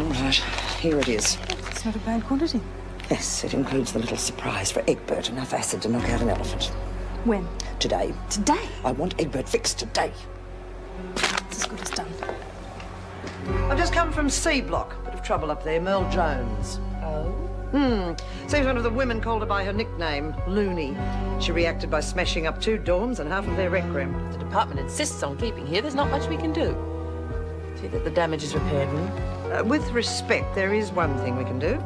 Right, here it is. It's not a bad quantity. Yes, it includes the little surprise for Egbert, enough acid to knock out an elephant. When? Today. Today? I want Egbert fixed today. It's as good as done. I've just come from C Block. Bit of trouble up there, Merle Jones. Oh? Seems one of the women called her by her nickname, Loony. She reacted by smashing up 2 dorms and half of their rec room. The department insists on keeping here. There's not much we can do. See that the damage is repaired, will you? With respect, there is one thing we can do.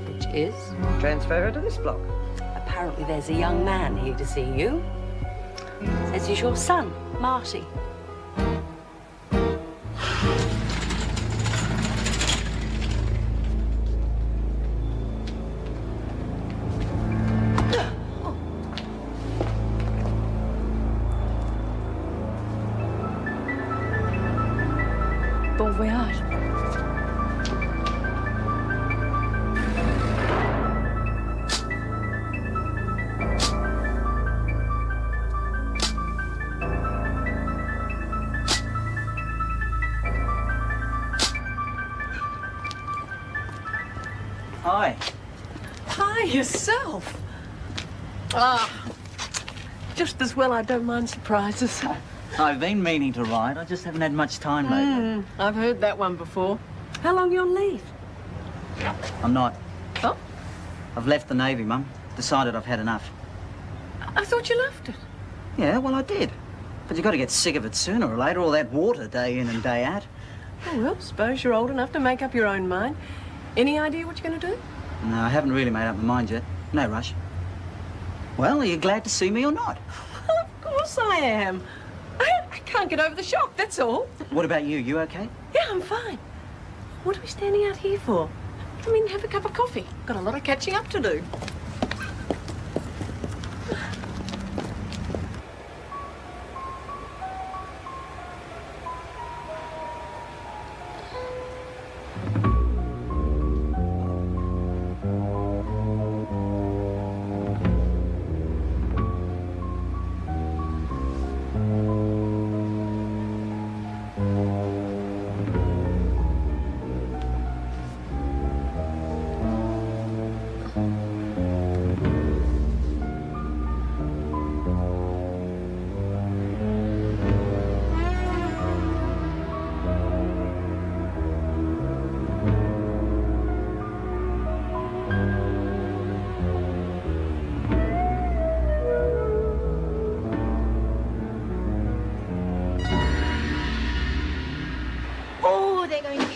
Which is? Transfer her to this block. Apparently there's a young man here to see you. Says he's your son, Marty. Bon voyage. Hi. Hi, yourself. Just as well I don't mind surprises. I've been meaning to write. I just haven't had much time lately. I've heard that one before. How long you on leave? I'm not. Oh? I've left the Navy, Mum. Decided I've had enough. I thought you loved it. Yeah, well, I did. But you've got to get sick of it sooner or later, all that water day in and day out. Oh, well, suppose you're old enough to make up your own mind. Any idea what you're going to do? No, I haven't really made up my mind yet. No rush. Well, are you glad to see me or not? Well, of course I am. I can't get over the shock, that's all. What about you? You okay? Yeah, I'm fine. What are we standing out here for? I mean, have a cup of coffee. Got a lot of catching up to do.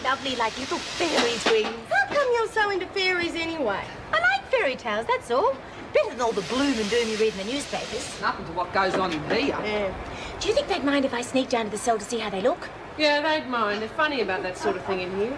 Lovely, like little fairy dreams. How come you're so into fairies anyway? I like fairy tales, that's all. Better than all the gloom and doom you read in the newspapers. Nothing to what goes on in here. Yeah. Do you think they'd mind if I sneaked down to the cell to see how they look? Yeah, they'd mind. They're funny about that sort of thing in here.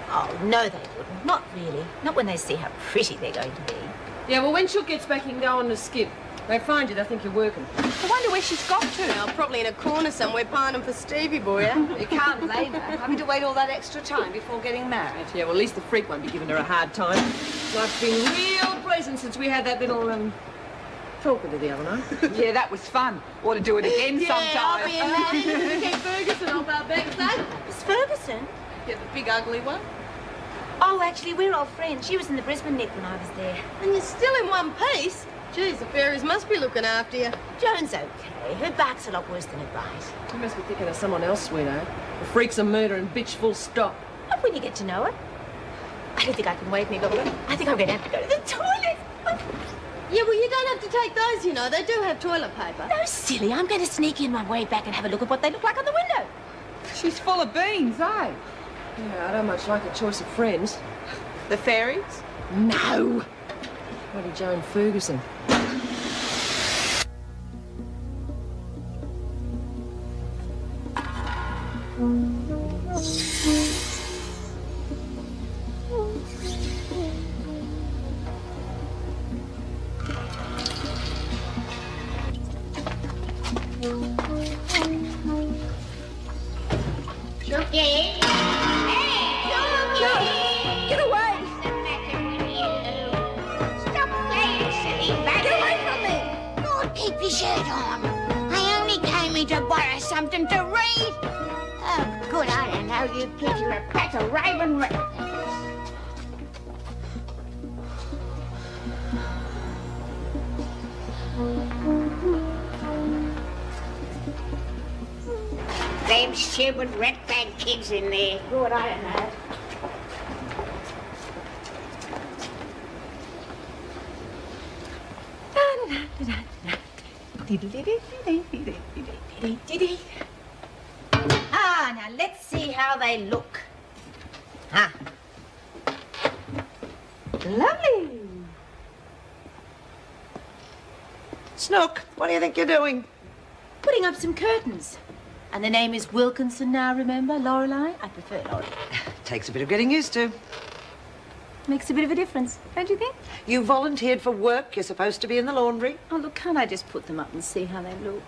Oh, no, they wouldn't. Not really. Not when they see how pretty they're going to be. Yeah, well, when Shook gets back, he can go on the skip. They find you, they think you're working. I wonder where she's got to. Well, probably in a corner somewhere pining for Stevie boy, eh? You can't blame her, having to wait all that extra time before getting married. Yeah, well, at least the freak won't be giving her a hard time. Life's been real pleasant since we had that little, talking to the other night. Yeah, that was fun. Ought to do it again sometime. I'll be in Kate Ferguson off our backs, eh? Miss Ferguson? Yeah, the big ugly one. Oh, actually, we're old friends. She was in the Brisbane Nick when I was there. And you're still in one piece? Geez, the fairies must be looking after you. Joan's okay. Her back's a lot worse than her bite. You must be thinking of someone else, sweetheart. The freak's a murder and bitch full stop. But when you get to know her, I don't think I can wait any longer. I think I'm going to have to go to the toilet. Yeah, well, you don't have to take those, you know. They do have toilet paper. No, silly. I'm going to sneak in my way back and have a look at what they look like on the window. She's full of beans, eh? Yeah, I don't much like a choice of friends. The fairies? No! Bloody Joan Ferguson. Get away! Stop playing silly Get battle. away from me! Lord, keep your shirt on. I only came here to borrow something to read. Oh, good Good, I don't know. You kids are a pack of raving Them stupid ratbag kids in there. Good, I don't know. Ah, now let's see how they look. Ah. Lovely. Snook, what do you think you're doing? Putting up some curtains. And the name is Wilkinson now, remember? Lorelei? I prefer Lorelei. Takes a bit of getting used to. Makes a bit of a difference, don't you think? You volunteered for work. You're supposed to be in the laundry. Oh, look, can't I just put them up and see how they look?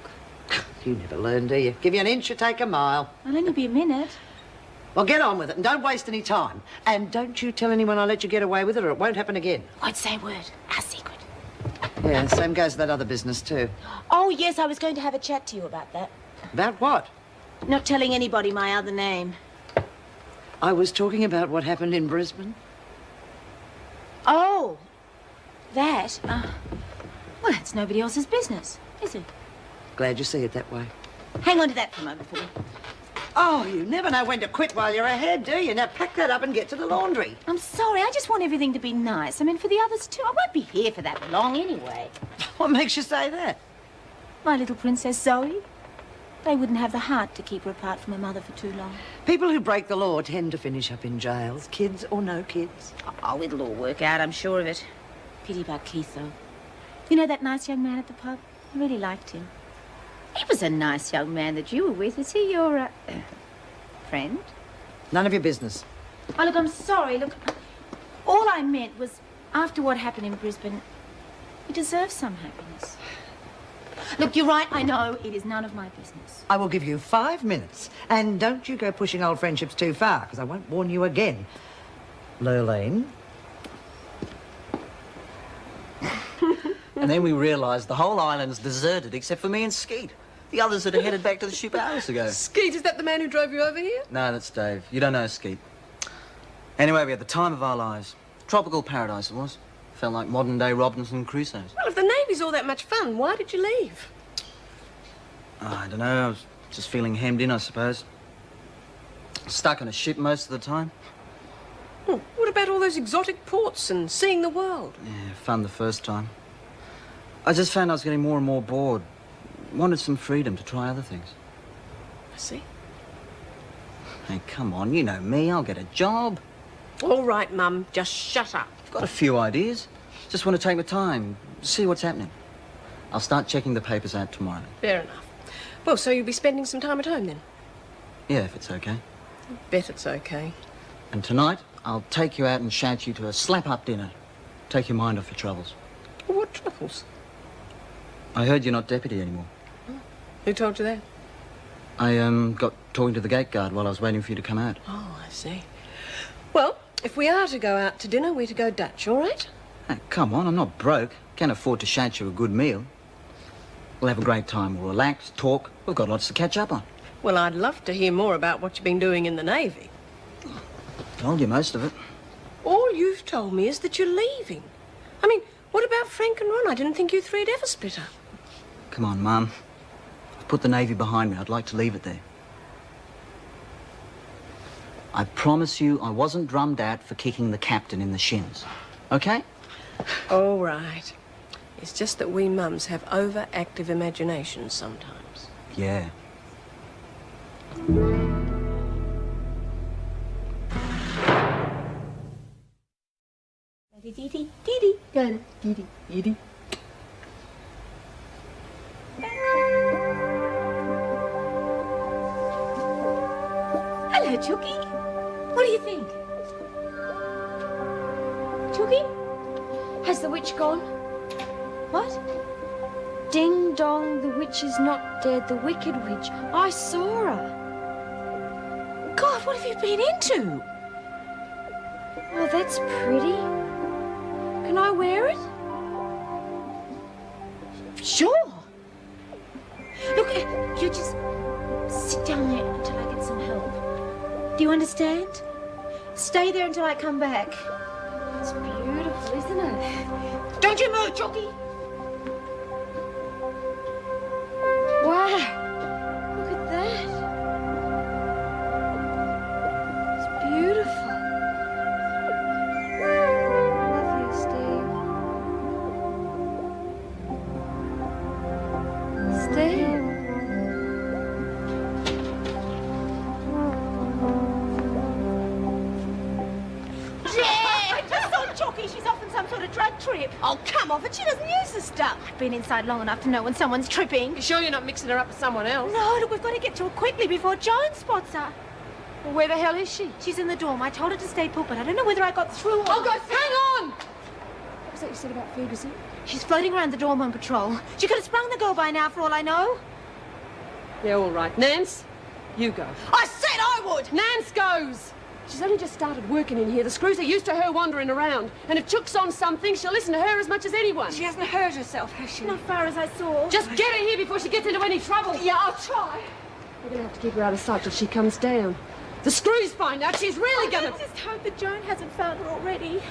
You never learn, do you? Give you an inch, you take a mile. I'll only be a minute. Well, get on with it and don't waste any time. And don't you tell anyone I let you get away with it or it won't happen again. Won't say a word. Our secret. Yeah, same goes with that other business too. Oh, yes, I was going to have a chat to you about that. About what? Not telling anybody my other name. I was talking about what happened in Brisbane. Oh, that? Well, that's nobody else's business, is it? Glad you see it that way. Hang on to that for a moment for me. Oh, you never know when to quit while you're ahead, do you? Now pack that up and get to the laundry. I'm sorry, I just want everything to be nice. I mean, for the others too. I won't be here for that long anyway. What makes you say that? My little princess Zoe. They wouldn't have the heart to keep her apart from her mother for too long. People who break the law tend to finish up in jails, kids or no kids. Oh, it'll all work out, I'm sure of it. Pity about Keith, though. You know that nice young man at the pub? I really liked him. He was a nice young man that you were with. Is he your, friend? None of your business. Oh, look, I'm sorry. Look, all I meant was, after what happened in Brisbane, he deserves some happiness. Look, you're right, I know. It is none of my business. I will give you 5 minutes. And don't you go pushing old friendships too far, because I won't warn you again. Lurleen. And then we realised the whole island's deserted except for me and Skeet. The others had headed back to the ship hours ago. Skeet, is that the man who drove you over here? No, that's Dave. You don't know Skeet. Anyway, we had the time of our lives. Tropical paradise it was. Felt like modern-day Robinson Crusoe's. Well, if the Navy's all that much fun, why did you leave? Oh, I don't know. I was just feeling hemmed in, I suppose. Stuck on a ship most of the time. Oh, what about all those exotic ports and seeing the world? Yeah, fun the first time. I just found I was getting more and more bored. Wanted some freedom to try other things. I see. Hey, come on, you know me. I'll get a job. All right, Mum, just shut up. I've got a few ideas. Just want to take my time, see what's happening. I'll start checking the papers out tomorrow. Fair enough. Well, so you'll be spending some time at home then? Yeah, if it's okay. Bet it's okay. And tonight, I'll take you out and shout you to a slap-up dinner. Take your mind off your troubles. What troubles? I heard you're not deputy anymore. Who told you that? I, got talking to the gate guard while I was waiting for you to come out. Oh, I see. Well, if we are to go out to dinner, we're to go Dutch, all right? Hey, come on, I'm not broke. Can't afford to shout you a good meal. We'll have a great time. We'll relax, talk. We've got lots to catch up on. Well, I'd love to hear more about what you've been doing in the Navy. Told you most of it. All you've told me is that you're leaving. I mean, what about Frank and Ron? I didn't think you three had ever split up. Come on, Mum. I've put the Navy behind me. I'd like to leave it there. I promise you I wasn't drummed out for kicking the captain in the shins. Okay? All right. It's just that we mums have overactive imaginations sometimes. Yeah. Hello, Chookie. What do you think? Chookie? Has the witch gone? What? Ding dong, the witch is not dead, the wicked witch. I saw her. God, what have you been into? Oh, that's pretty. Can I wear it? Sure. Look, you just sit down there until I get some help. Do you understand? Stay there until I come back. It's beautiful, isn't it? Don't you move, Jockey! Wow. Look at that. It's beautiful. Love you, Steve. Steve. I just saw Jockey. She's off on some sort of drug trip. Oh, come off it. She doesn't use the stuff. I've been inside long enough to know when someone's tripping. You sure you're not mixing her up with someone else? No, look, we've got to get to her quickly before Joan spots her. Well, where the hell is she? She's in the dorm. I told her to stay put, but I don't know whether I got through. Oh, guys, hang on! What was that you said about Phoebe? She's floating around the dorm on patrol. She could have sprung the go by now, for all I know. Yeah, all right. Nance, you go. I said I would. Nance goes! She's only just started working in here. The screws are used to her wandering around. And if Chook's on something, she'll listen to her as much as anyone. She hasn't hurt herself, has she? Not far as I saw. Just get her here before she gets into any trouble. Yeah, I'll try. We're going to have to keep her out of sight till she comes down. The screws find out she's really going I to... just hope that Joan hasn't found her already.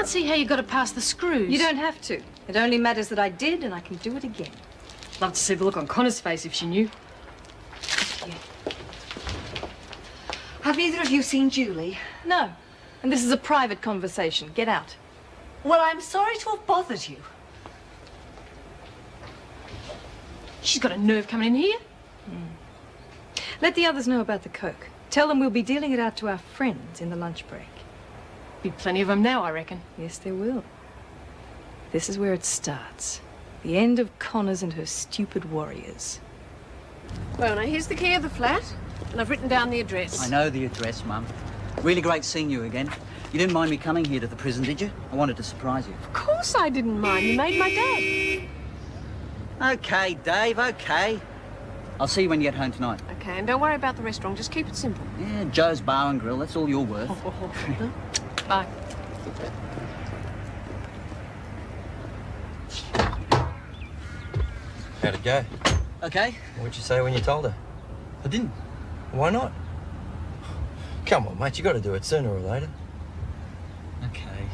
See how you got to pass the screws. You don't have to. It only matters that I did, and I can do it again. Love to see the look on Connor's face if she knew. Have either of you seen Julie? No. And this is a private conversation. Get out. Well, I'm sorry to have bothered you. She's got a nerve coming in here. Let the others know about the coke. Tell them we'll be dealing it out to our friends in the lunch break. Be plenty of them now, I reckon. Yes, there will. This is where it starts. The end of Connors and her stupid warriors. Well, now, here's the key of the flat, and I've written down the address. I know the address, Mum. Really great seeing you again. You didn't mind me coming here to the prison, did you? I wanted to surprise you. Of course I didn't mind. You made my day. Okay, Dave, okay. I'll see you when you get home tonight. Okay, and don't worry about the restaurant. Just keep it simple. Yeah, Joe's Bar and Grill, that's all you're worth. Bye. How'd it go? Okay. What'd you say when you told her? I didn't. Why not? Come on, mate, you got to do it sooner or later. Okay.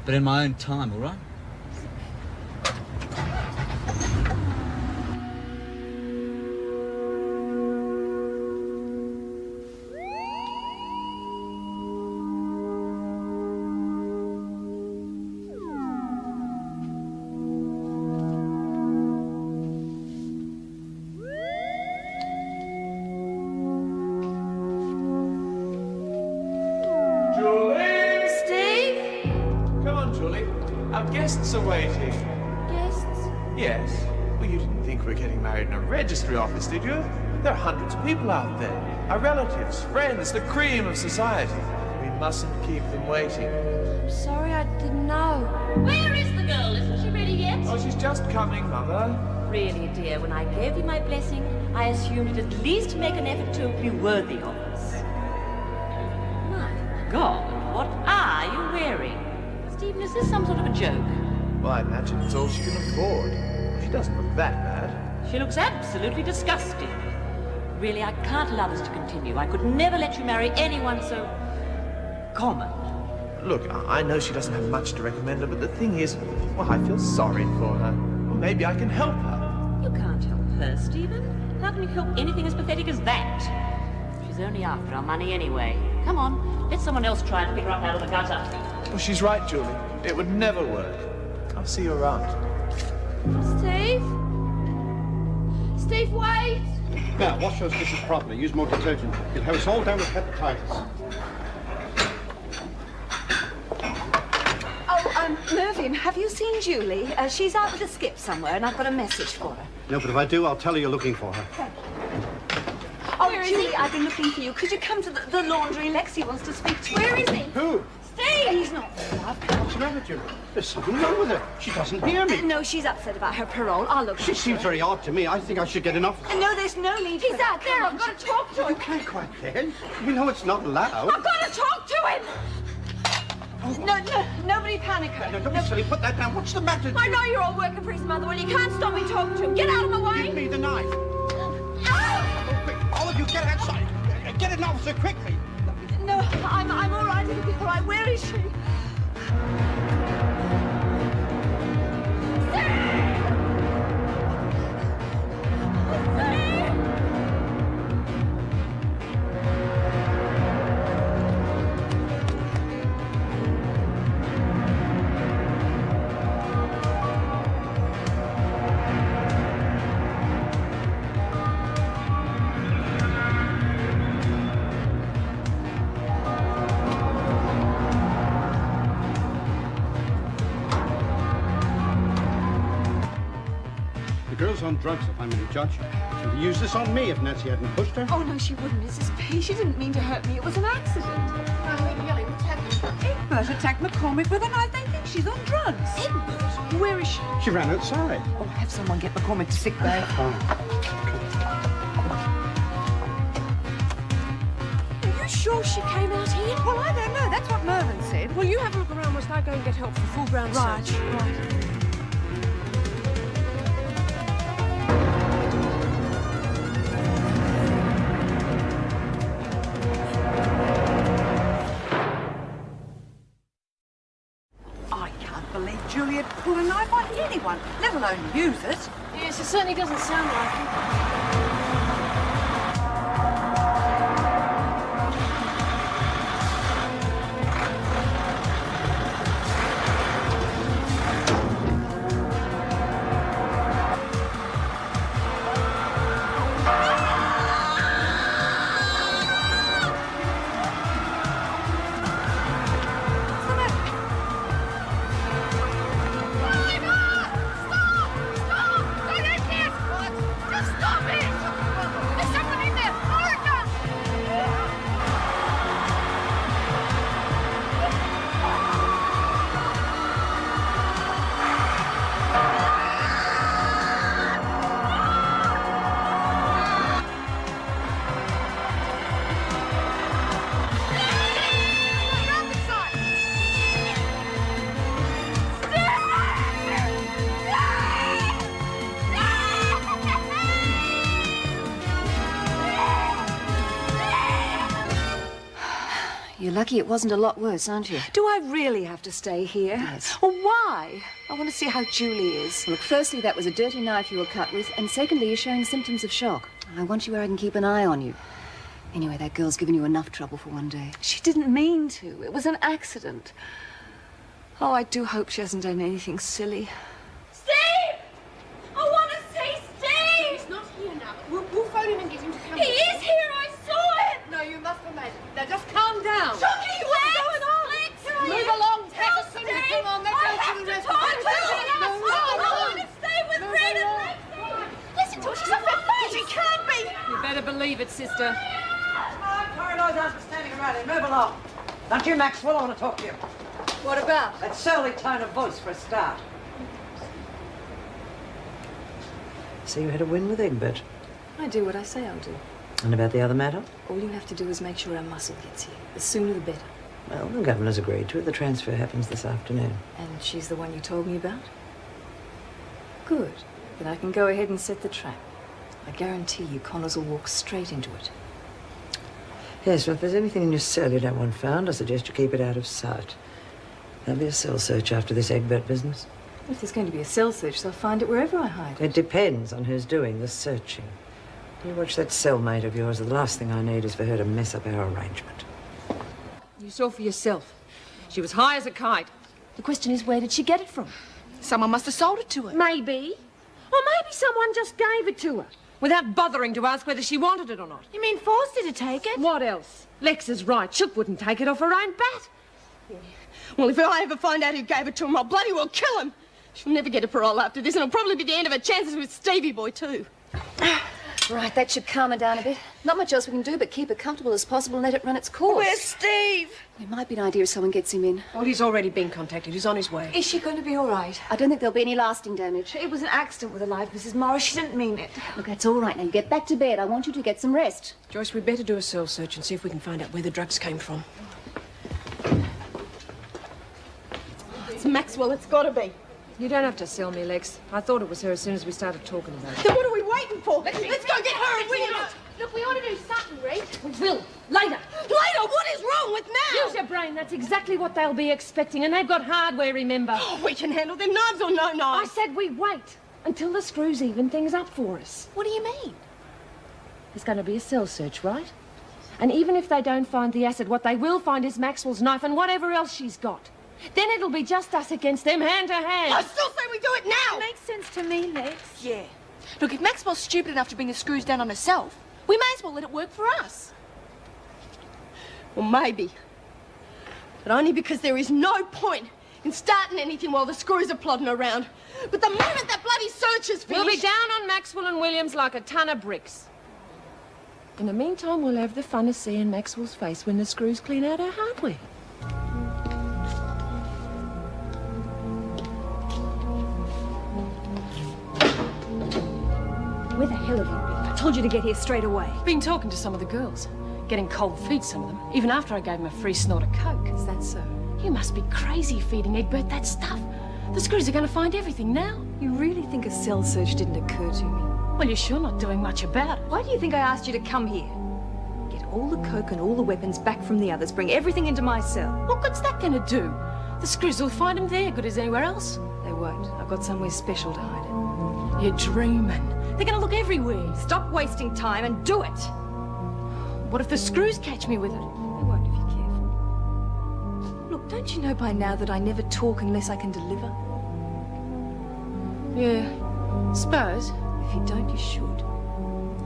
But in my own time, all right? Guests are waiting. Guests? Yes. Well, you didn't think we were getting married in a registry office, did you? There are hundreds of people out there. Our relatives, friends, the cream of society. We mustn't keep them waiting. I'm sorry, I didn't know. Where is the girl? Isn't she ready yet? Oh, she's just coming, Mother. Really, dear, when I gave you my blessing, I assumed you'd at least make an effort to be worthy of us. My God, what are you wearing? Stephen, is this some sort of a joke? Well, I imagine it's all she can afford. She doesn't look that bad. She looks absolutely disgusting. Really, I can't allow this to continue. I could never let you marry anyone so common. Look, I know she doesn't have much to recommend her, but the thing is, well, I feel sorry for her. Well, maybe I can help her. You can't help her, Stephen. How can you help anything as pathetic as that? She's only after our money anyway. Come on, let someone else try and pick her up out of the gutter. Well, she's right, Julie. It would never work. I'll see you around. Steve? Steve, wait! Now, wash those dishes properly. Use more detergent. You'll have us all down with hepatitis. Oh, Mervyn, have you seen Julie? She's out with a skip somewhere, and I've got a message for her. No, but if I do, I'll tell her you're looking for her. Thank you. Oh, Julie, I've been looking for you. Could you come to the laundry? Lexi wants to speak to you. Where is he? Who? Steve! He's not there, love. What's the matter, Julie? There's something wrong with her. She doesn't hear me. No, she's upset about her parole. I'll look. She seems very odd to me. I think I should get an officer. No, there's no need. He's out there. I've got to talk to him. You can't quite then. You know it's not allowed. I've got to talk to him. No, nobody panic her. No, don't be silly. Put that down. What's the matter? I know you're all working for his mother. Well, you can't stop me talking to him. Get out of my way. Give me the knife. Oh, quick. All of you, get outside. Get an officer quickly. No, I'm all right. It'll be all right. Where is she? The girl's on drugs, if I'm any judge. She would use this on me if Nancy hadn't pushed her. Oh, no, she wouldn't, Mrs. P. She didn't mean to hurt me. It was an accident. Egbert attacked McCormick with a knife. They think she's on drugs. Egbert? Where is she? She ran outside. Oh, have someone get McCormick to sick bay. Are you sure she came out here? Well, I don't know. That's what Mervyn said. Well, you have a look around whilst I go and get help for full ground search. Right. I can't believe Julia'd pull a knife on anyone, let alone use it. Yes, it certainly doesn't sound like it. You're lucky it wasn't a lot worse, aren't you? Do I really have to stay here? Yes. Well, why? I want to see how Julie is. Look, firstly, that was a dirty knife you were cut with, and secondly, you're showing symptoms of shock. I want you where I can keep an eye on you. Anyway, that girl's given you enough trouble for one day. She didn't mean to. It was an accident. Oh, I do hope she hasn't done anything silly. Steve! I want to see Steve! He's not here now. We'll phone him and get him to come. He is here! I saw him! No, you must imagine. Now, just calm down. Johnny, what's going on? Move along, Tess. As soon as you come on, then go to the rest of I want to stay with Red and Lexi. Listen to her, she's a fat face. She can't be. You better believe it, sister. Corridors aren't for standing around here. Move along. Don't you, Maxwell? I want to talk to you. What about? That surly tone of voice for a start. So you had a win with Egbert. I do what I say I'll do. And about the other matter? All you have to do is make sure our muscle gets here. The sooner the better. Well, the governor's agreed to it. The transfer happens this afternoon. And she's the one you told me about? Good. Then I can go ahead and set the trap. I guarantee you Connors will walk straight into it. Yes, well, if there's anything in your cell you don't want found, I suggest you keep it out of sight. There'll be a cell search after this Egbert business. If there's going to be a cell search, they'll find it wherever I hide. It depends on who's doing the searching. You watch that cellmate of yours. The last thing I need is for her to mess up our arrangement. You saw for yourself. She was high as a kite. The question is, where did she get it from? Someone must have sold it to her. Maybe. Or maybe someone just gave it to her. without bothering to ask whether she wanted it or not. You mean forced her to take it? What else? Lex is right. Shook wouldn't take it off her own bat. Well, if I ever find out who gave it to him, I'll bloody well kill him. She'll never get a parole after this, and it'll probably be the end of her chances with Stevie boy, too. Right, that should calm her down a bit. Not much else we can do but keep her comfortable as possible and let it run its course. Where's Steve? It might be an idea if someone gets him in. Well, he's already been contacted. He's on his way. Is she going to be all right? I don't think there'll be any lasting damage. It was an accident with the life, Mrs. Morris. She didn't mean it. Look, that's all right. Now, you get back to bed. I want you to get some rest. Joyce, we'd better do a cell search and see if we can find out where the drugs came from. It's Maxwell. It's got to be. You don't have to sell me, Lex. I thought it was her as soon as we started talking about it. Then what are we waiting for? Let's go get her and William. Look, we ought to do something, Reed. We will. Later. Later? What is wrong with now? Use your brain. That's exactly what they'll be expecting. And they've got hardware, remember. Oh, we can handle them, knives or no I knives. said we wait until the screws even things up for us. What do you mean? There's going to be a cell search, right? And even if they don't find the acid, what they will find is Maxwell's knife and whatever else she's got. Then it'll be just us against them, hand to hand. I still say we do it now. Makes sense to me, Lex. Yeah. Look, if Maxwell's stupid enough to bring the screws down on herself, we may as well let it work for us. Well, maybe. But only because there is no point in starting anything while the screws are plodding around. But the moment that bloody search is finished... We'll be down on Maxwell and Williams like a ton of bricks. In the meantime, we'll have the fun of seeing Maxwell's face when the screws clean out our hardware. Where the hell have you been? I told you to get here straight away. Been talking to some of the girls. Getting cold feet, some of them. Even after I gave them a free snort of coke. Is that so? You must be crazy feeding Egbert that stuff. The screws are going to find everything now. You really think a cell search didn't occur to me? Well, you're sure not doing much about it. Why do you think I asked you to come here? Get all the coke and all the weapons back from the others. Bring everything into my cell. What good's that going to do? The screws will find them there, good as anywhere else. They won't. I've got somewhere special to hide it. You're dreaming. They're going to look everywhere. Stop wasting time and do it. What if the screws catch me with it? They won't if you're careful. Look, don't you know by now that I never talk unless I can deliver? Yeah, suppose. If you don't, you should.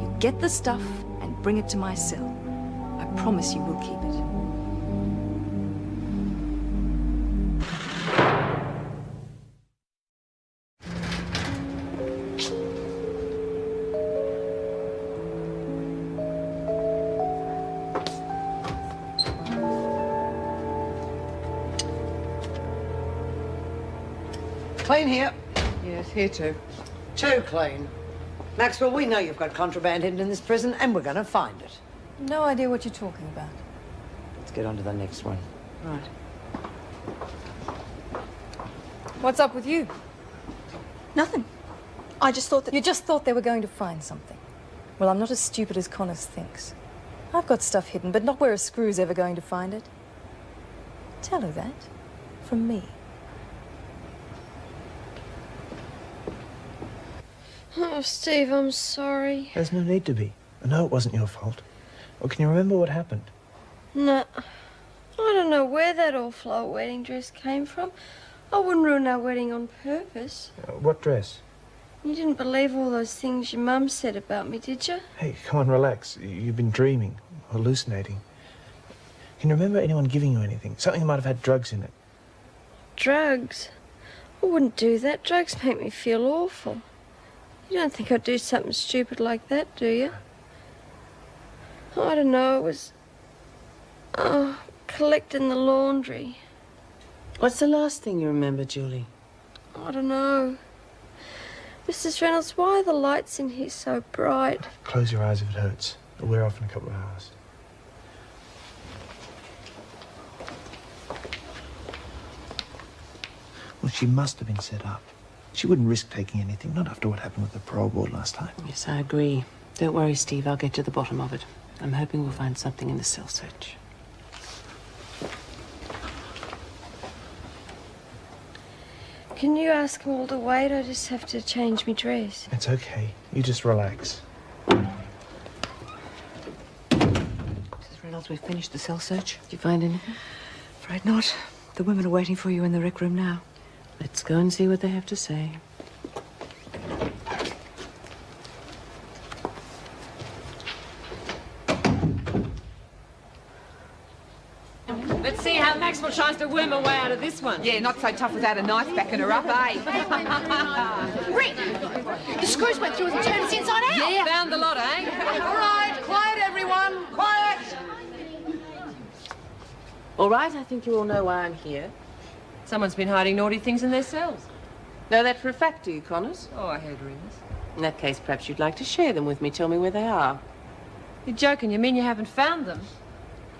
You get the stuff and bring it to my cell. I promise you will keep it. Clean here. Yes, here too. Too clean. Maxwell, we know you've got contraband hidden in this prison, and we're going to find it. No idea what you're talking about. Let's get on to the next one. Right. What's up with you? Nothing. I just thought that... You just thought they were going to find something. Well, I'm not as stupid as Connors thinks. I've got stuff hidden, but not where a screw's ever going to find it. Tell her that. From me. Oh, Steve, I'm sorry. There's no need to be. I know it wasn't your fault. Well, can you remember what happened? No. I don't know where that all-flower wedding dress came from. I wouldn't ruin our wedding on purpose. What dress? You didn't believe all those things your mum said about me, did you? Hey, come on, relax. You've been dreaming, hallucinating. Can you remember anyone giving you anything? Something that might have had drugs in it. Drugs? I wouldn't do that. Drugs make me feel awful. You don't think I'd do something stupid like that, do you? I don't know, it was... Oh, collecting the laundry. What's the last thing you remember, Julie? I don't know. Mrs. Reynolds, why are the lights in here so bright? Close your eyes if it hurts. It'll wear off in a couple of hours. Well, she must have been set up. She wouldn't risk taking anything, not after what happened with the parole board last time. Yes, I agree. Don't worry, Steve. I'll get to the bottom of it. I'm hoping we'll find something in the cell search. Can you ask them all to wait? I just have to change my dress. It's okay. You just relax. Mrs. Reynolds, we've finished the cell search. Did you find anything? Afraid not. The women are waiting for you in the rec room now. Let's go and see what they have to say. Let's see how Maxwell tries to worm her way out of this one. Yeah, not so tough without a knife backing her up, eh? Rick! The screws went through and turned us inside out. Yeah, found the lot, eh? All right, quiet, everyone. Quiet. All right, I think you all know why I'm here. Someone's been hiding naughty things in their cells. Know that for a fact, do you, Connors? Oh, I heard rumours. In that case, perhaps you'd like to share them with me. Tell me where they are. You're joking. You mean you haven't found them?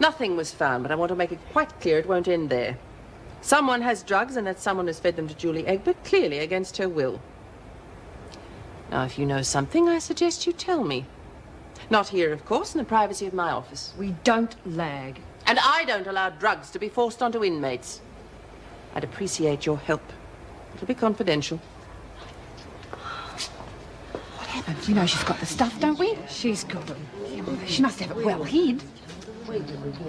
Nothing was found, but I want to make it quite clear it won't end there. Someone has drugs, and that someone has fed them to Julie Egbert, clearly against her will. Now, if you know something, I suggest you tell me. Not here, of course, in the privacy of my office. We don't lag. And I don't allow drugs to be forced onto inmates. I'd appreciate your help. It'll be confidential. What happened? You know she's got the stuff, don't we? She's got them. She must have it well hid.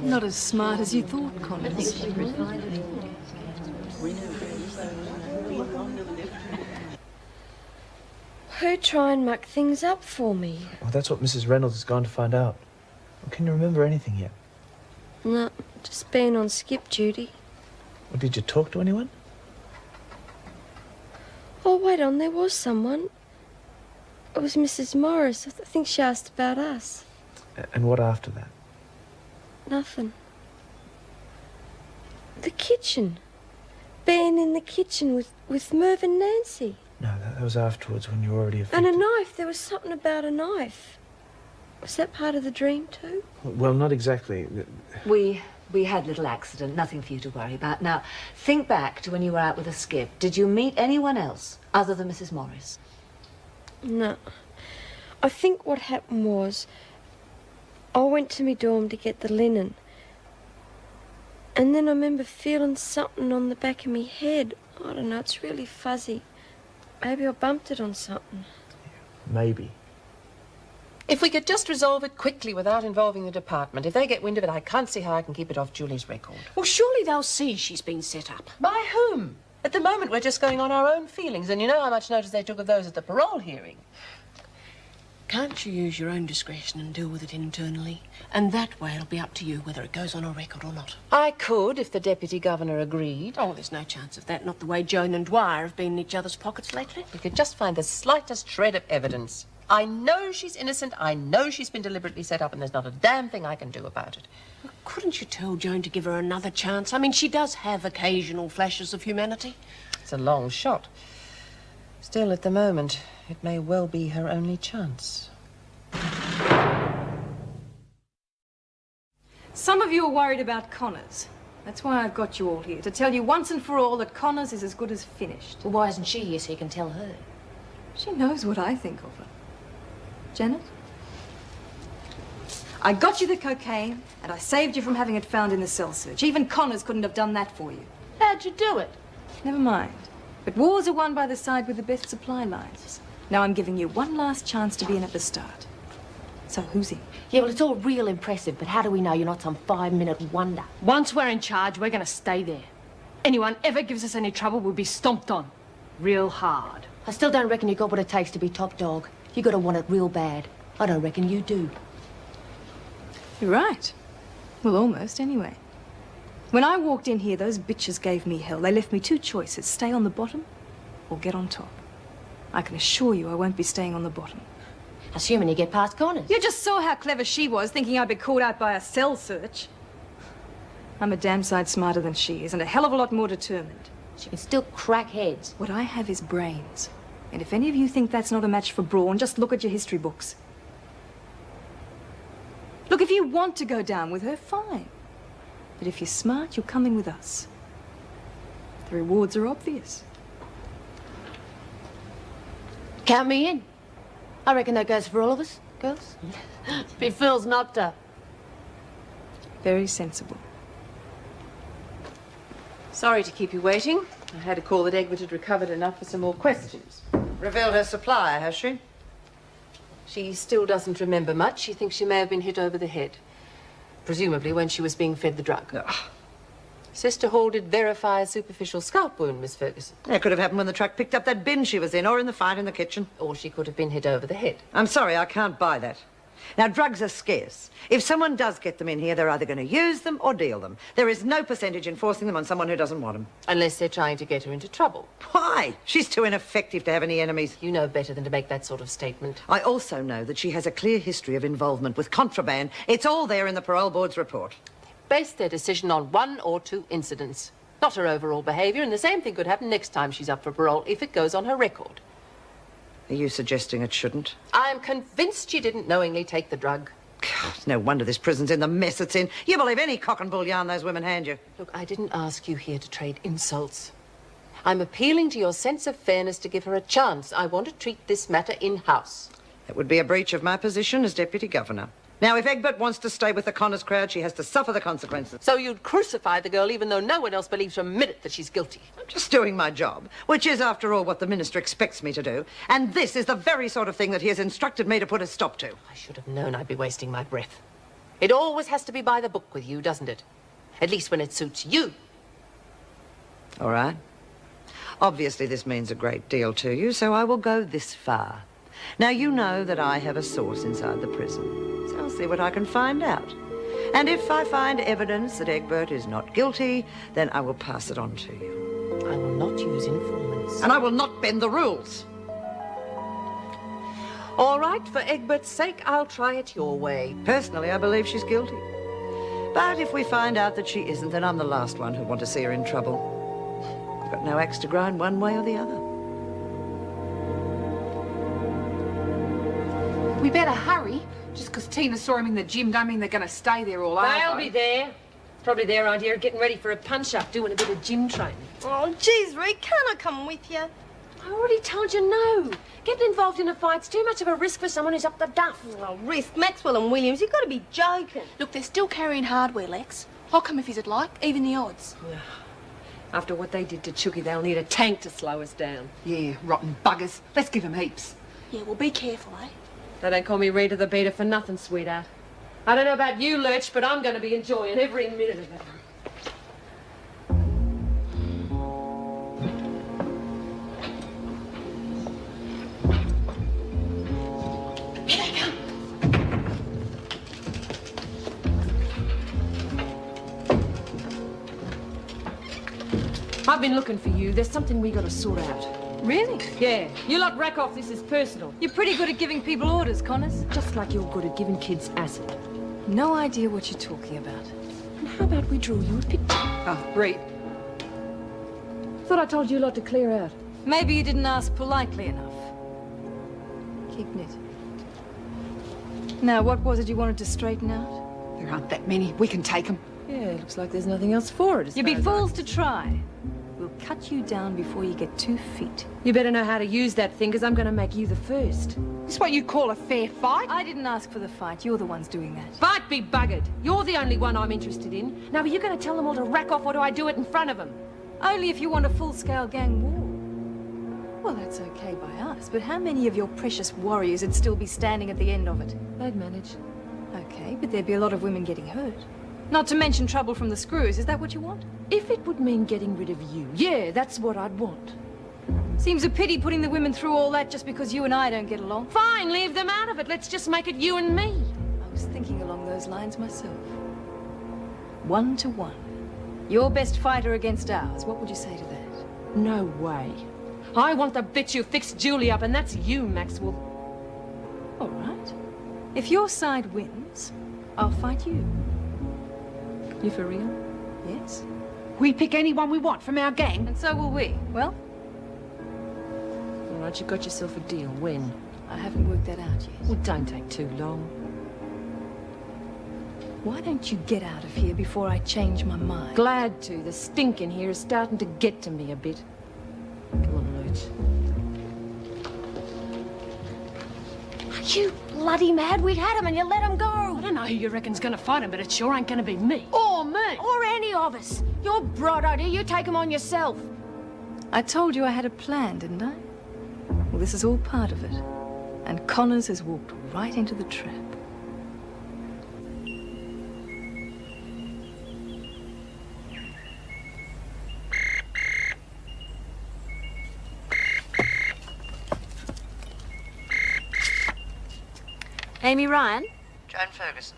Not as smart as you thought, Connors. Who'd try and muck things up for me? Well, that's what Mrs. Reynolds has gone to find out. Well, can you remember anything yet? No, just being on skip duty. Well, did you talk to anyone? Oh, wait on, there was someone. It was Mrs. Morris. I think she asked about us. And what after that? Nothing. The kitchen. Being in the kitchen with Merv and Nancy. No, that was afterwards when you were already And a knife. There was something about a knife. Was that part of the dream too? Well, not exactly. We had a little accident, nothing for you to worry about. Now, think back to when you were out with a skip. Did you meet anyone else other than Mrs. Morris? No. I think what happened was I went to my dorm to get the linen. And then I remember feeling something on the back of my head. I don't know, it's really fuzzy. Maybe I bumped it on something. Maybe. If we could just resolve it quickly without involving the department. If they get wind of it, I can't see how I can keep it off Julie's record. Well, surely they'll see she's been set up. By whom? At the moment, we're just going on our own feelings, and you know how much notice they took of those at the parole hearing. Can't you use your own discretion and deal with it internally? And that way it'll be up to you whether it goes on a record or not. I could, if the Deputy Governor agreed. Oh, there's no chance of that. Not the way Joan and Dwyer have been in each other's pockets lately. We could just find the slightest shred of evidence. I know she's innocent. I know she's been deliberately set up, and there's not a damn thing I can do about it. Well, couldn't you tell Joan to give her another chance? I mean, she does have occasional flashes of humanity. It's a long shot. Still, at the moment, it may well be her only chance. Some of you are worried about Connors. That's why I've got you all here, to tell you once and for all that Connors is as good as finished. Well, why isn't she here so you can tell her? She knows what I think of her. Janet? I got you the cocaine, and I saved you from having it found in the cell search. Even Connors couldn't have done that for you. How'd you do it? Never mind. But wars are won by the side with the best supply lines. Now I'm giving you one last chance to be in at the start. So who's in? Yeah, well, it's all real impressive, but how do we know you're not some 5-minute wonder? Once we're in charge, we're going to stay there. Anyone ever gives us any trouble, we'll be stomped on. Real hard. I still don't reckon you got what it takes to be top dog. You got to want it real bad. I don't reckon you do. You're right. Well, almost, anyway. When I walked in here, those bitches gave me hell. They left me two choices, stay on the bottom or get on top. I can assure you I won't be staying on the bottom. Assuming you get past Connors. You just saw how clever she was, thinking I'd be caught out by a cell search. I'm a damn sight smarter than she is, and a hell of a lot more determined. She can still crack heads. What I have is brains. And if any of you think that's not a match for brawn, just look at your history books. Look, if you want to go down with her, fine. But if you're smart, you'll come in with us. The rewards are obvious. Count me in. I reckon that goes for all of us, girls. Be fools not to. Very sensible. Sorry to keep you waiting. I had a call that Egbert had recovered enough for some more questions. Revealed her supplier, has she? She still doesn't remember much. She thinks she may have been hit over the head. Presumably when she was being fed the drug. Sister Hall did verify a superficial scalp wound, Miss Ferguson. It could have happened when the truck picked up that bin she was in, or in the fight in the kitchen. Or she could have been hit over the head. I'm sorry, I can't buy that. Now, drugs are scarce. If someone does get them in here, they're either going to use them or deal them. There is no percentage in forcing them on someone who doesn't want them. Unless they're trying to get her into trouble. Why? She's too ineffective to have any enemies. You know better than to make that sort of statement. I also know that she has a clear history of involvement with contraband. It's all there in the parole board's report. They base their decision on 1 or 2 incidents. Not her overall behaviour, and the same thing could happen next time she's up for parole if it goes on her record. Are you suggesting it shouldn't? I'm convinced she didn't knowingly take the drug. God, no wonder this prison's in the mess it's in. You believe any cock and bull yarn those women hand you. Look, I didn't ask you here to trade insults. I'm appealing to your sense of fairness to give her a chance. I want to treat this matter in-house. It would be a breach of my position as Deputy Governor. Now, if Egbert wants to stay with the Connors crowd, she has to suffer the consequences. So you'd crucify the girl even though no one else believes for a minute that she's guilty? I'm just doing my job, which is, after all, what the Minister expects me to do. And this is the very sort of thing that he has instructed me to put a stop to. I should have known I'd be wasting my breath. It always has to be by the book with you, doesn't it? At least when it suits you. All right. Obviously, this means a great deal to you, so I will go this far. Now, you know that I have a source inside the prison. So I'll see what I can find out. And if I find evidence that Egbert is not guilty, then I will pass it on to you. I will not use informants. And I will not bend the rules. All right, for Egbert's sake, I'll try it your way. Personally, I believe she's guilty. But if we find out that she isn't, then I'm the last one who'll want to see her in trouble. I've got no axe to grind one way or the other. We better hurry. Just because Tina saw him in the gym don't mean they're going to stay there all over. They'll be there. It's probably their idea of getting ready for a punch-up, doing a bit of gym training. Oh, geez, Rick, can't I come with you? I already told you no. Getting involved in a fight's too much of a risk for someone who's up the duff. Oh, risk, Maxwell and Williams, you've got to be joking. Look, they're still carrying hardware, Lex. I'll come if he'd like, even the odds. After what they did to Chucky, they'll need a tank to slow us down. Yeah, rotten buggers. Let's give them heaps. Yeah, well, be careful, eh? They don't call me Rita the Beater for nothing, sweetheart. I don't know about you, Lurch, but I'm going to be enjoying every minute of it. Here they come. I've been looking for you. There's something we got to sort out. Really? Yeah. You lot rack off. This is personal. You're pretty good at giving people orders, Connors. Just like you're good at giving kids acid. No idea what you're talking about. And how about we draw you a picture? Oh, great. Thought I told you lot to clear out. Maybe you didn't ask politely enough. Keep knit. Now, what was it you wanted to straighten out? There aren't that many. We can take them. Yeah, looks like there's nothing else for it. You'd be fools to try. We'll cut you down before you get 2 feet. You better know how to use that thing, because I'm going to make you the first. This what you call a fair fight? I didn't ask for the fight. You're the ones doing that. Fight be buggered. You're the only one I'm interested in. Now, are you going to tell them all to rack off, or do I do it in front of them? Only if you want a full-scale gang war. Well, that's okay by us, but how many of your precious warriors would still be standing at the end of it? They'd manage. Okay, but there'd be a lot of women getting hurt. Not to mention trouble from the screws. Is that what you want? If it would mean getting rid of you, yeah, that's what I'd want. Seems a pity putting the women through all that just because you and I don't get along. Fine, leave them out of it. Let's just make it you and me. I was thinking along those lines myself. 1 to 1. Your best fighter against ours. What would you say to that? No way. I want the bitch who fixed Julie up, and that's you, Maxwell. All right. If your side wins, I'll fight you. You for real? Yes. We pick anyone we want from our gang. And so will we. Well? All right, you got yourself a deal. When? I haven't worked that out yet. Well, don't take too long. Why don't you get out of here before I change my mind? Glad to. The stink in here is starting to get to me a bit. Come on, Lurch. Are you bloody mad? We'd had him and you let him go. I don't know who you reckon's gonna fight him, but it sure ain't gonna be me. Or me. Or any of us. Your bright idea. You take him on yourself. I told you I had a plan, didn't I? Well, this is all part of it. And Connors has walked right into the trap. Amy Ryan? Joan Ferguson.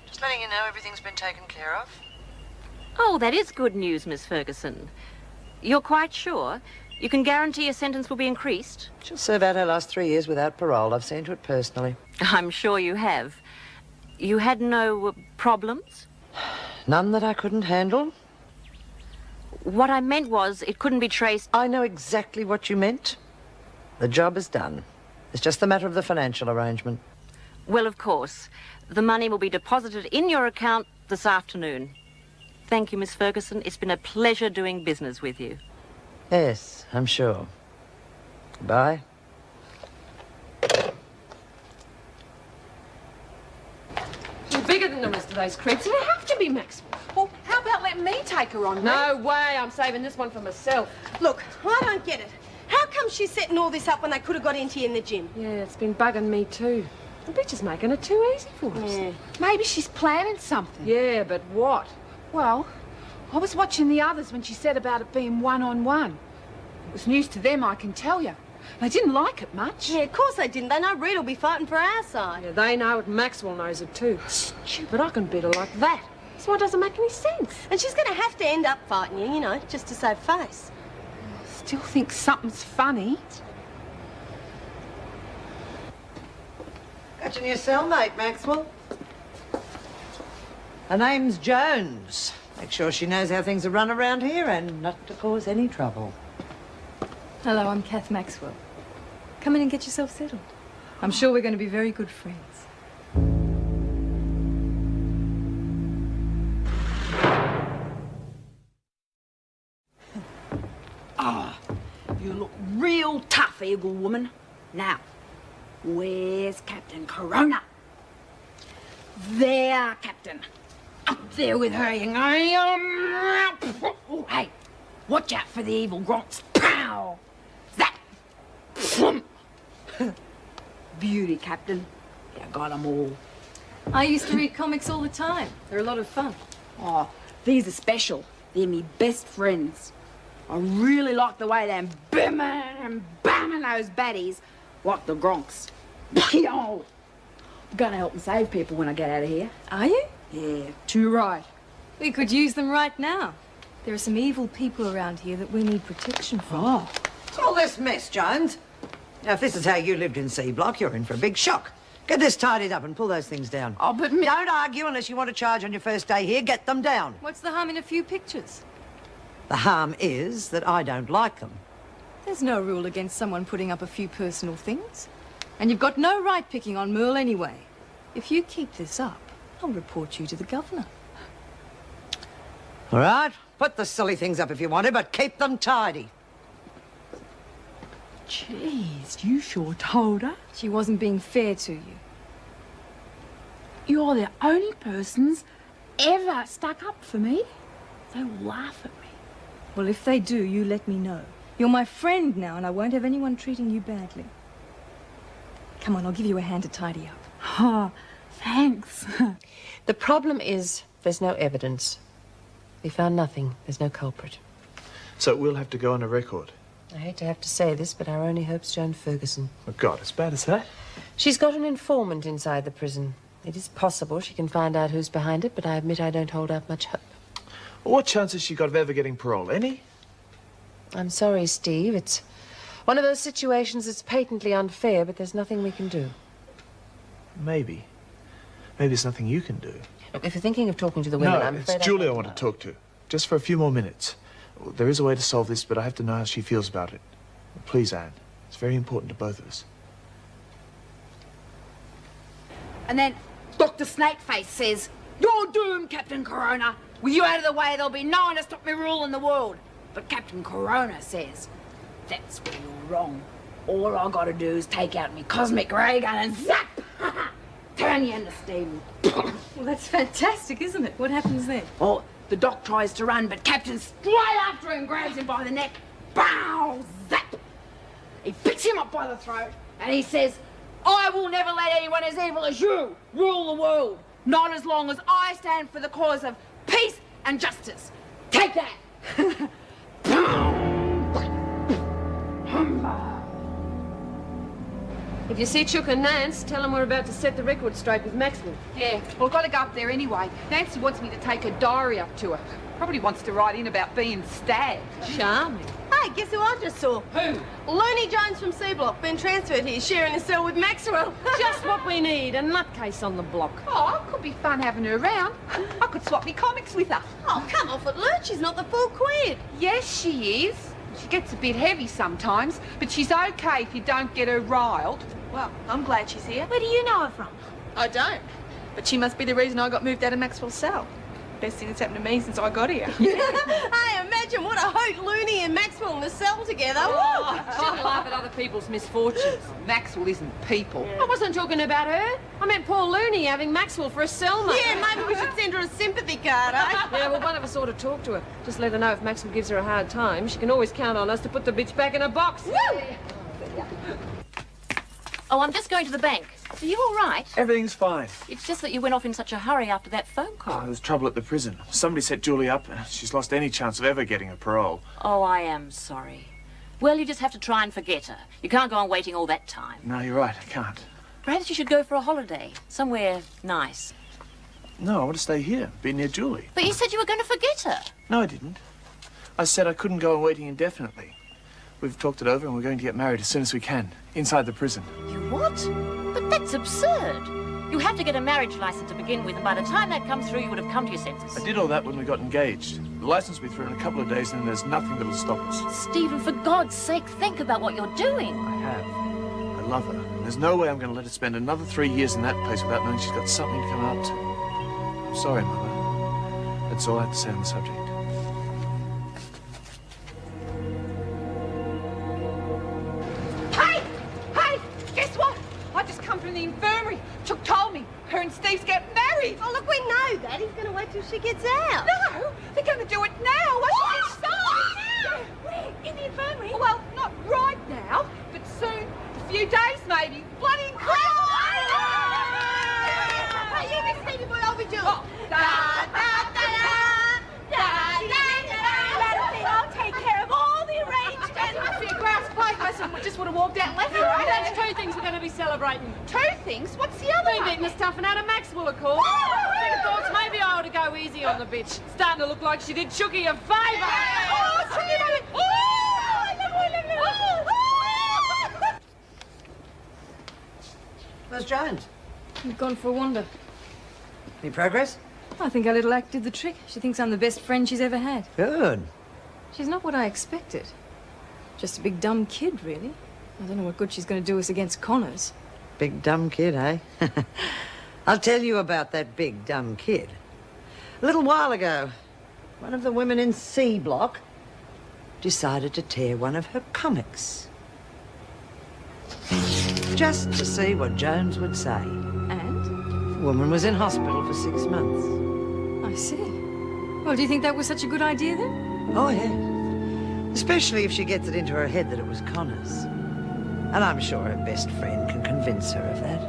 Just letting you know everything's been taken care of. Oh, that is good news, Miss Ferguson. You're quite sure? You can guarantee a sentence will be increased? She'll serve out her last 3 years without parole. I've seen to it personally. I'm sure you have. You had no problems? None that I couldn't handle. What I meant was it couldn't be traced. I know exactly what you meant. The job is done. It's just a matter of the financial arrangement. Well, of course. The money will be deposited in your account this afternoon. Thank you, Miss Ferguson. It's been a pleasure doing business with you. Yes, I'm sure. Goodbye. She's bigger than the rest of those creeps. It'll have to be Maxwell. Well, how about letting me take her on? No way. I'm saving this one for myself. Look, I don't get it. How come she's setting all this up when they could have got into you in the gym? Yeah, it's been bugging me too. The bitch is making it too easy for us. Yeah. Maybe she's planning something. Yeah, but what? Well, I was watching the others when she said about it being one-on-one. It was news to them, I can tell you. They didn't like it much. Yeah, of course they didn't. They know Rita will be fighting for our side. Yeah, they know it. Maxwell knows it too. Stupid, I can beat her like that. That's why it doesn't make any sense. And she's going to have to end up fighting you, you know, just to save face. Still think something's funny. Got your new cellmate, Maxwell. Her name's Jones. Make sure she knows how things are run around here and not to cause any trouble. Hello, I'm Kath Maxwell. Come in and get yourself settled. I'm sure we're going to be very good friends. Ah, you look real tough, Eagle woman. Now, where's Captain Corona? There, Captain. Up there with her, you know. Oh, hey, watch out for the evil gronks. Pow! That. Beauty, Captain. You got 'em all. I used to read comics all the time. They're a lot of fun. Oh, these are special. They're me best friends. I really like the way they're bimming and bamming those baddies like the gronks. Yo! I'm gonna help and save people when I get out of here. Are you? Yeah, too right. We could use them right now. There are some evil people around here that we need protection from. Oh. What's all this mess, Jones? Now, if this is how you lived in C Block, you're in for a big shock. Get this tidied up and pull those things down. Oh, but Don't argue unless you want to charge on your first day here. Get them down. What's the harm in a few pictures? The harm is that I don't like them. There's no rule against someone putting up a few personal things. And you've got no right picking on Merle anyway. If you keep this up, I'll report you to the governor. All right, put the silly things up if you want to, but keep them tidy. Jeez, you sure told her. She wasn't being fair to you. You're the only persons ever stuck up for me. They will laugh at me. Well, if they do, you let me know. You're my friend now, and I won't have anyone treating you badly. Come on, I'll give you a hand to tidy up. Oh, thanks. The problem is there's no evidence. We found nothing. There's no culprit. So we'll have to go on a record. I hate to have to say this, but our only hope's Joan Ferguson. Oh, God, as bad as that? She's got an informant inside the prison. It is possible she can find out who's behind it, but I admit I don't hold out much hope. Well, what chance has she got of ever getting parole? Any? I'm sorry, Steve. It's one of those situations that's patently unfair, but there's nothing we can do. Maybe. Maybe there's nothing you can do. Look, if you're thinking of talking to the women, No, I'm afraid it's Julie I want to talk to. Just for a few more minutes. There is a way to solve this, but I have to know how she feels about it. Please, Anne. It's very important to both of us. And then Dr. Snakeface says, "You're doomed, Captain Corona. With you out of the way, there'll be no one to stop me ruling the world." But Captain Corona says, "That's where you're wrong. All I gotta do is take out me cosmic ray gun and zap! Turn you into steam." Well, that's fantastic, isn't it? What happens then? Well, the doc tries to run, but Captain's straight after him, grabs him by the neck. Bow! Zap! He picks him up by the throat, and he says, "I will never let anyone as evil as you rule the world. Not as long as I stand for the cause of peace and justice. Take that!" If you see Chook and Nance, tell them we're about to set the record straight with Maxwell. Yeah, well, I've got to go up there anyway. Nancy wants me to take her diary up to her. Probably wants to write in about being stabbed. Charming. Hey, guess who I just saw? Who? Looney Jones from C Block, been transferred here, sharing a cell with Maxwell. Just what we need, a nutcase on the block. Oh, it could be fun having her around. I could swap me comics with her. Oh, come off it, Lurch. She's not the full quid. Yes, she is. She gets a bit heavy sometimes, but she's okay if you don't get her riled. Well, I'm glad she's here. Where do you know her from? I don't. But she must be the reason I got moved out of Maxwell's cell. Best thing that's happened to me since I got here. Hey, imagine what a hoot, Looney and Maxwell in the cell together. Oh, shouldn't laugh at other people's misfortunes. Maxwell isn't people. I wasn't talking about her. I meant poor Looney having Maxwell for a cellmate. Yeah, maybe we should send her a sympathy card, eh? Yeah, well, one of us ought to talk to her. Just let her know if Maxwell gives her a hard time, she can always count on us to put the bitch back in a box. Oh, I'm just going to the bank. Are you all right? Everything's fine. It's just that you went off in such a hurry after that phone call. There's trouble at the prison. Somebody set Julie up. She's lost any chance of ever getting a parole. Oh, I am sorry. Well, you just have to try and forget her. You can't go on waiting all that time. No, you're right. I can't. Perhaps you should go for a holiday. Somewhere nice. No, I want to stay here. Be near Julie. But you said you were going to forget her. No, I didn't. I said I couldn't go on waiting indefinitely. We've talked it over and we're going to get married as soon as we can. Inside the prison. You what? But that's absurd. You have to get a marriage license to begin with, and by the time that comes through, you would have come to your senses. I did all that when we got engaged. The license will be through in a couple of days and there's nothing that'll stop us. Stephen, for God's sake, think about what you're doing. I have. I love her. And there's no way I'm going to let her spend another 3 years in that place without knowing she's got something to come out to. I'm sorry, Mother. That's all I have to say on the subject. From the infirmary. Chook told me her and Steve's getting married. Oh, look, we know that. He's going to wait till she gets out. No, they're going to do it now. What's Now? Where? In the infirmary? Well, not right now, but soon. A few days, maybe. Bloody incredible. Hey, you can Stevie boy, I'll be Julie. Oh. I'll take care of all the arrangements. It must be a grass plate lesson. We just would have walked out and left her, right? That's two things we're going to be celebrating. Two things? What's the other Me one? beating the stuffing out of Maxwell, of course. Second thoughts, maybe I ought to go easy on the bitch. Starting to look like she did Chooky a favour. Oh, Chooky, baby. Where's Joan? We've gone for a wander. Any progress? I think our little act did the trick. She thinks I'm the best friend she's ever had. Good. She's not what I expected. Just a big dumb kid, really. I don't know what good she's going to do us against Connors. Big dumb kid, eh? I'll tell you about that big dumb kid. A little while ago, one of the women in C Block decided to tear one of her comics. Just to see what Jones would say. And? The woman was in hospital for 6 months. I see. Well, do you think that was such a good idea, then? Oh, yeah. Especially if she gets it into her head that it was Connors. And I'm sure her best friend can convince her of that.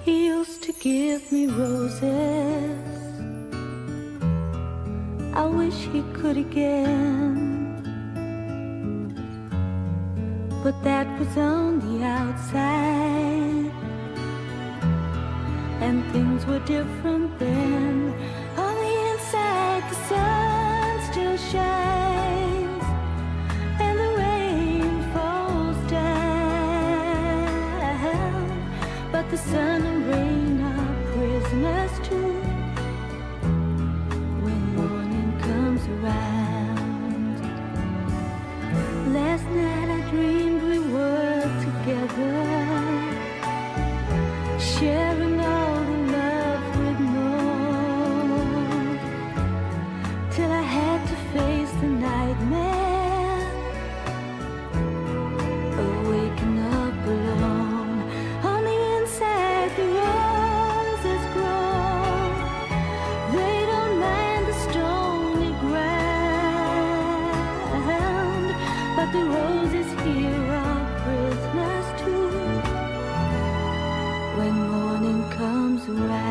He used to give me roses. I wish he could again. But that was on the outside, and things were different then. On the inside, the sun still shines, and the rain falls down. But the sun and rain are prisoners too when morning comes around. Last night I dreamed we were together, sharing all the love we'd known, till I had to face the nightmare of waking up alone. On the inside the roses grow, they don't mind the stony ground, but the roses here are prisoners too when morning comes around.